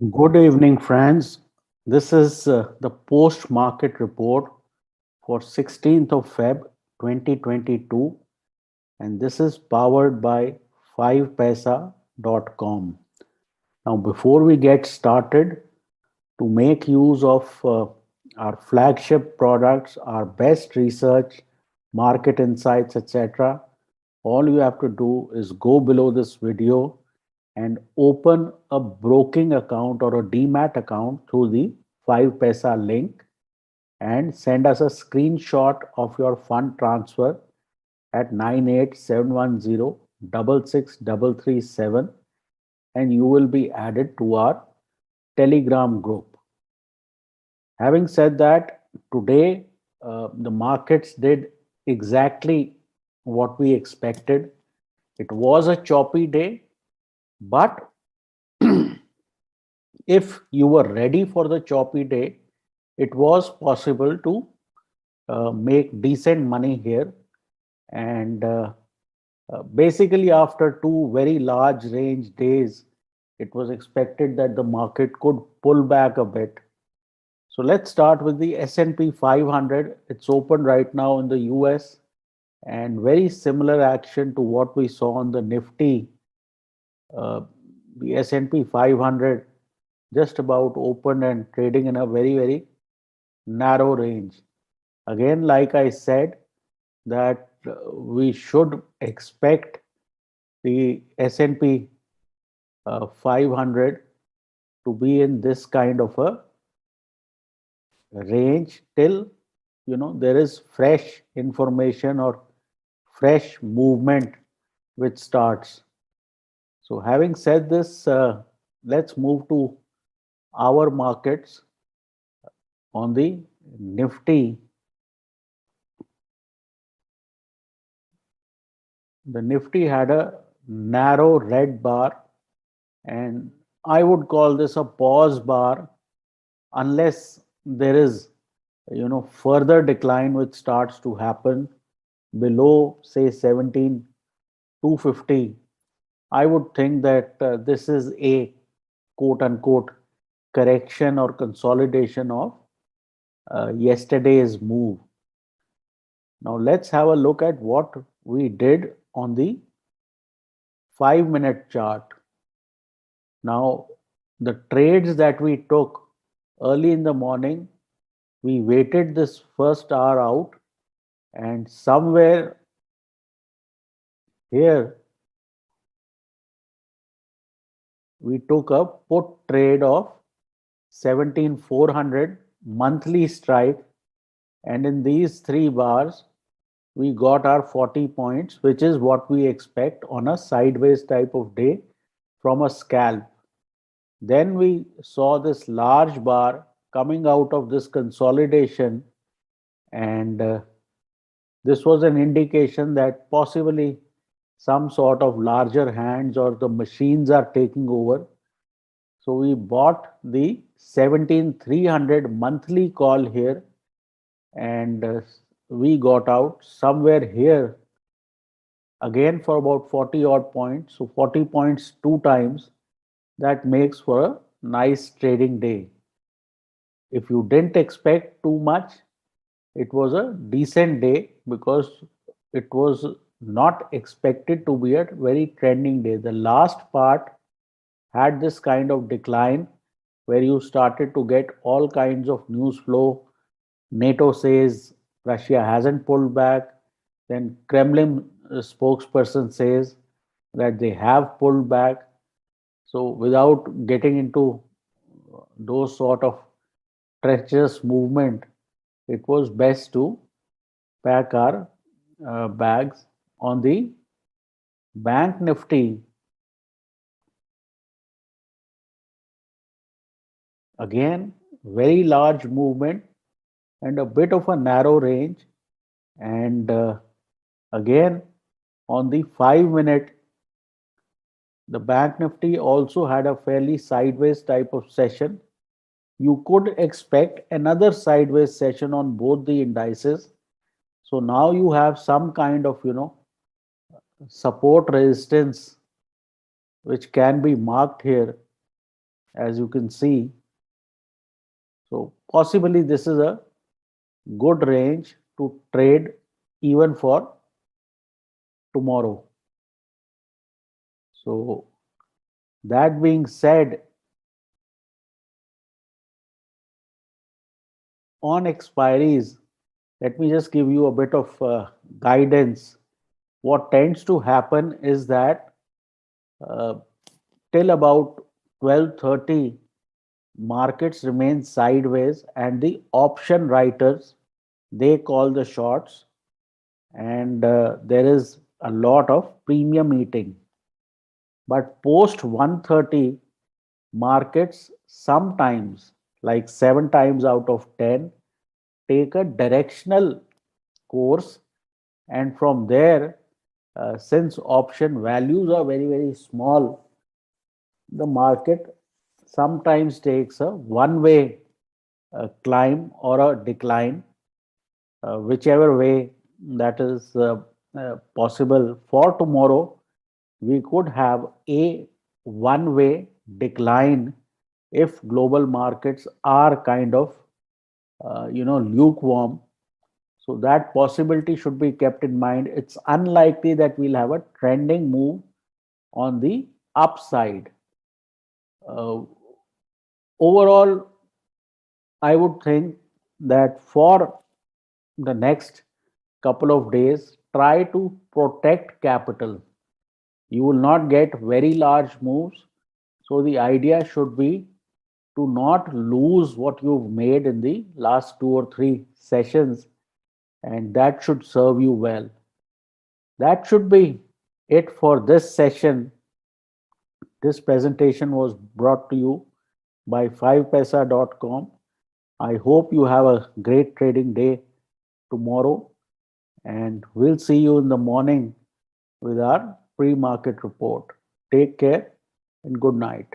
Good evening, friends. This is the post-market report for 16th of Feb 2022, and this is powered by 5paisa.com. Now, before we get started, to make use of our flagship products, our best research, market insights, etc., all you have to do is go below this video and open a broking account or a demat account through the 5 Paisa link and send us a screenshot of your fund transfer at 98710 and you will be added to our Telegram group. Having said that, today the markets did exactly what we expected. It was a choppy day, but if you were ready for the choppy day, it was possible to make decent money here. And basically, after two very large range days, it was expected that the market could pull back a bit. So let's start with the S&P 500. It's open right now in the US and very similar action to what we saw on the Nifty. Uh, the S&P 500 just about open and trading in a very narrow range. Again, like I said, that we should expect the S&P 500 to be in this kind of a range till there is fresh information or fresh movement which starts. So having said this, let's move to our markets. On the Nifty, the Nifty had a narrow red bar, and I would call this a pause bar unless there is further decline which starts to happen below say 17,250. I would think that this is a quote unquote correction or consolidation of yesterday's move. Now let's have a look at what we did on the 5-minute chart. Now, the trades that we took early in the morning, we waited this first hour out, and somewhere here we took a put trade of 17,400 monthly strike, and in these three bars we got our 40 points, which is what we expect on a sideways type of day from a scalp. Then we saw this large bar coming out of this consolidation, and this was an indication that possibly some sort of larger hands or the machines are taking over. So we bought the 17,300 monthly call here, and we got out somewhere here again for about 40 odd points. So 40 points two times, that makes for a nice trading day. If you didn't expect too much, it was a decent day because it was not expected to be a very trending day. The last part had this kind of decline where you started to get all kinds of news flow. NATO says Russia hasn't pulled back. Then Kremlin spokesperson says that they have pulled back. So without getting into those sort of treacherous movement, it was best to pack our bags. On the bank Nifty, again, very large movement and a bit of a narrow range. And again, on the 5-minute, the bank Nifty also had a fairly sideways type of session. You could expect another sideways session on both the indices. So now you have some kind of, support resistance which can be marked here as you can see. So possibly this is a good range to trade even for tomorrow. So that being said, on expiries, let me just give you a bit of guidance. What tends to happen is that uh, till about 12:30, markets remain sideways, and the option writers, they call the shots, and there is a lot of premium eating. But post 1:30, markets sometimes, like 7 times out of 10, take a directional course, and from there, since option values are very, very small, the market sometimes takes a one way climb or a decline, whichever way that is possible. For tomorrow, we could have a one way decline if global markets are kind of lukewarm. So that possibility should be kept in mind. It's unlikely that we'll have a trending move on the upside. Uh, Overall, I would think that for the next couple of days, try to protect capital. You will not get very large moves. So the idea should be to not lose what you've made in the last 2 or 3 sessions, and that should serve you well. That should be it for this session. This presentation was brought to you by 5paisa.com. I hope you have a great trading day tomorrow, and we'll see you in the morning with our pre market report. Take care and good night.